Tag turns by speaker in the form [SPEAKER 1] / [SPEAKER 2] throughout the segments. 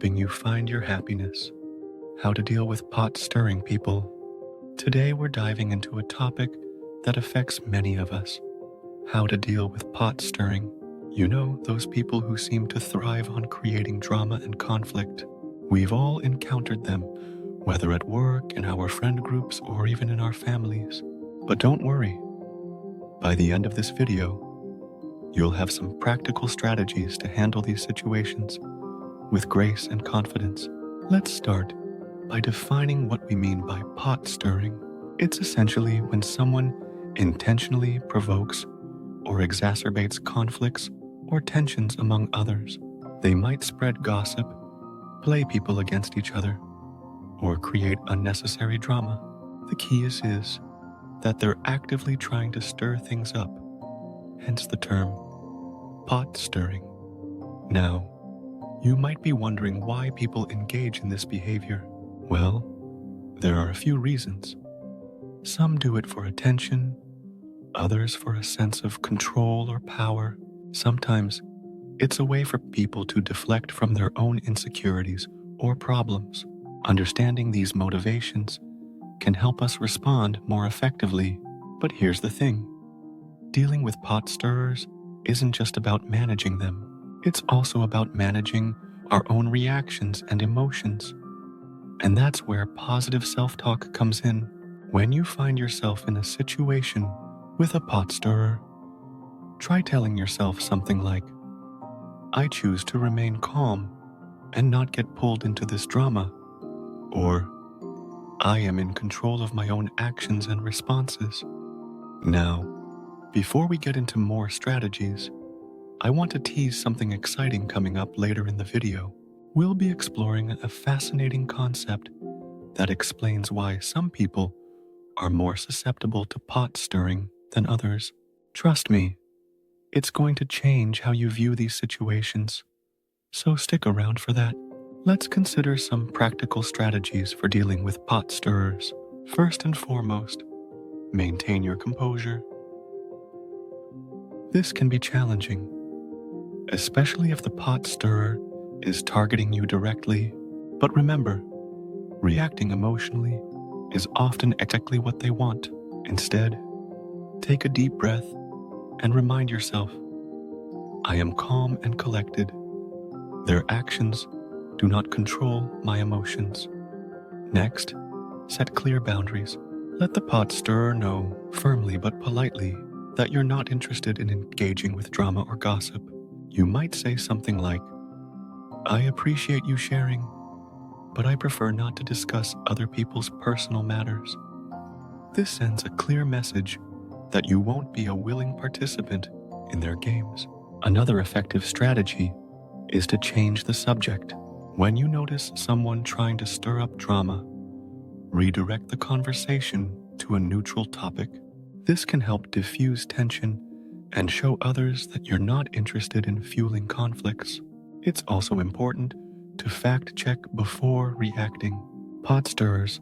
[SPEAKER 1] helping you find your happiness. How to deal with pot-stirring people. Today we're diving into a topic that affects many of us. How to deal with pot-stirring. You know, those people who seem to thrive on creating drama and conflict. We've all encountered them, whether at work, in our friend groups, or even in our families. But don't worry. By the end of this video, you'll have some practical strategies to handle these situations with grace and confidence. Let's start by defining what we mean by pot stirring. It's essentially when someone intentionally provokes or exacerbates conflicts or tensions among others. They might spread gossip, play people against each other, or create unnecessary drama. The key is that they're actively trying to stir things up, hence the term pot stirring. Now, you might be wondering why people engage in this behavior. Well, there are a few reasons. Some do it for attention, others for a sense of control or power. Sometimes it's a way for people to deflect from their own insecurities or problems. Understanding these motivations can help us respond more effectively. But here's the thing. Dealing with pot stirrers isn't just about managing them. It's also about managing our own reactions and emotions. And that's where positive self-talk comes in. When you find yourself in a situation with a pot stirrer, try telling yourself something like, I choose to remain calm and not get pulled into this drama. Or, I am in control of my own actions and responses. Now, before we get into more strategies, I want to tease something exciting coming up later in the video. We'll be exploring a fascinating concept that explains why some people are more susceptible to pot stirring than others. Trust me, it's going to change how you view these situations. So stick around for that. Let's consider some practical strategies for dealing with pot stirrers. First and foremost, maintain your composure. This can be challenging, especially if the pot stirrer is targeting you directly. But remember, reacting emotionally is often exactly what they want. Instead, take a deep breath and remind yourself, I am calm and collected. Their actions do not control my emotions. Next, set clear boundaries. Let the pot stirrer know, firmly but politely, that you're not interested in engaging with drama or gossip. You might say something like, I appreciate you sharing, but I prefer not to discuss other people's personal matters. This sends a clear message that you won't be a willing participant in their games. Another effective strategy is to change the subject. When you notice someone trying to stir up drama, redirect the conversation to a neutral topic. This can help diffuse tension and show others that you're not interested in fueling conflicts. It's also important to fact-check before reacting. Pot stirrers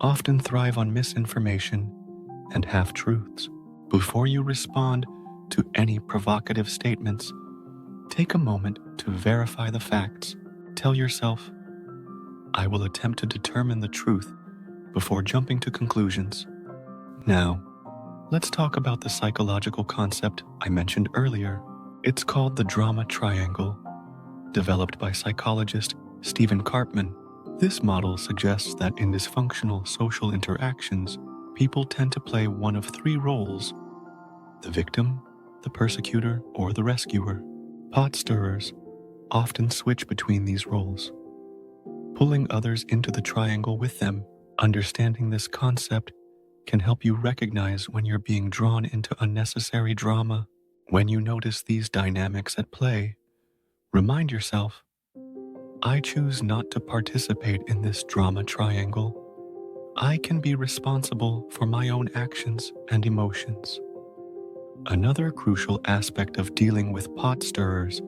[SPEAKER 1] often thrive on misinformation and half-truths. Before you respond to any provocative statements, take a moment to verify the facts. Tell yourself, I will attempt to determine the truth before jumping to conclusions. Now, let's talk about the psychological concept I mentioned earlier. It's called the drama triangle, developed by psychologist Stephen Karpman. This model suggests that in dysfunctional social interactions, people tend to play one of three roles: the victim, the persecutor, or the rescuer. Pot stirrers often switch between these roles, pulling others into the triangle with them. Understanding this concept can help you recognize when you're being drawn into unnecessary drama. When you notice these dynamics at play, remind yourself, I choose not to participate in this drama triangle. I can be responsible for my own actions and emotions. Another crucial aspect of dealing with pot stirrers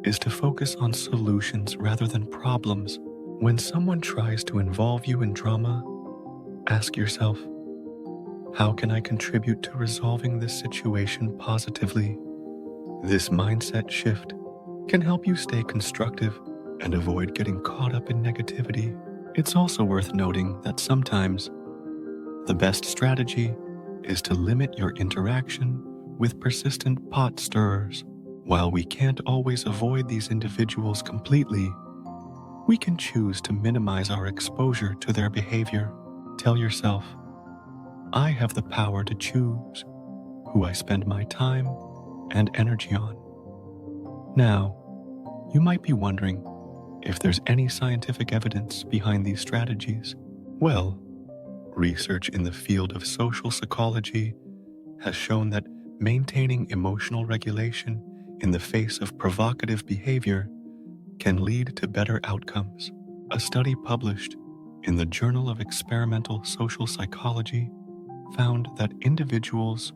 [SPEAKER 1] is to focus on solutions rather than problems. When someone tries to involve you in drama, ask yourself, how can I contribute to resolving this situation positively? This mindset shift can help you stay constructive and avoid getting caught up in negativity. It's also worth noting that sometimes the best strategy is to limit your interaction with persistent pot stirrers. While we can't always avoid these individuals completely, we can choose to minimize our exposure to their behavior. Tell yourself, I have the power to choose who I spend my time and energy on. Now, you might be wondering if there's any scientific evidence behind these strategies. Well, research in the field of social psychology has shown that maintaining emotional regulation in the face of provocative behavior can lead to better outcomes. A study published in the Journal of Experimental Social Psychology found that individuals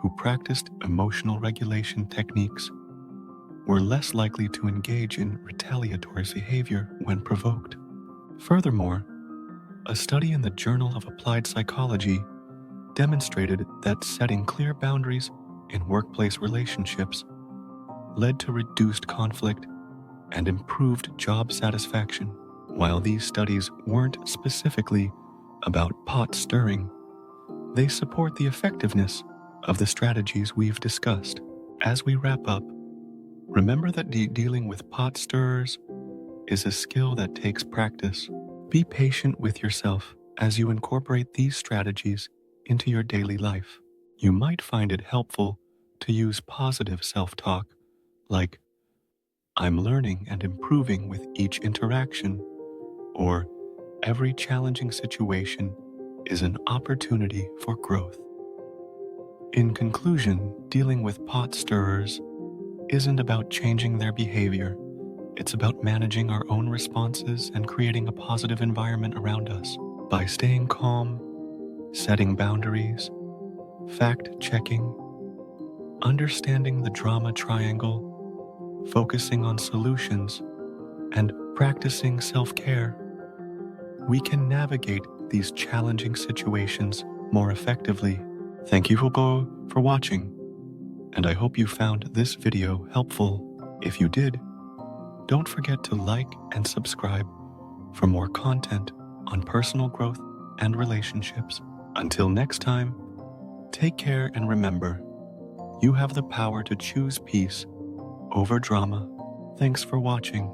[SPEAKER 1] who practiced emotional regulation techniques were less likely to engage in retaliatory behavior when provoked. Furthermore, a study in the Journal of Applied Psychology demonstrated that setting clear boundaries in workplace relationships led to reduced conflict and improved job satisfaction. While these studies weren't specifically about pot stirring, they support the effectiveness of the strategies we've discussed. As we wrap up, remember that dealing with pot stirrers is a skill that takes practice. Be patient with yourself as you incorporate these strategies into your daily life. You might find it helpful to use positive self-talk, like, I'm learning and improving with each interaction, or every challenging situation is an opportunity for growth. In conclusion, dealing with pot stirrers isn't about changing their behavior. It's about managing our own responses and creating a positive environment around us. By staying calm, setting boundaries, fact-checking, understanding the drama triangle, focusing on solutions, and practicing self-care, we can navigate these challenging situations more effectively. Thank you for watching, and I hope you found this video helpful. If you did, don't forget to like and subscribe for more content on personal growth and relationships. Until next time, take care and remember, you have the power to choose peace over drama. Thanks for watching.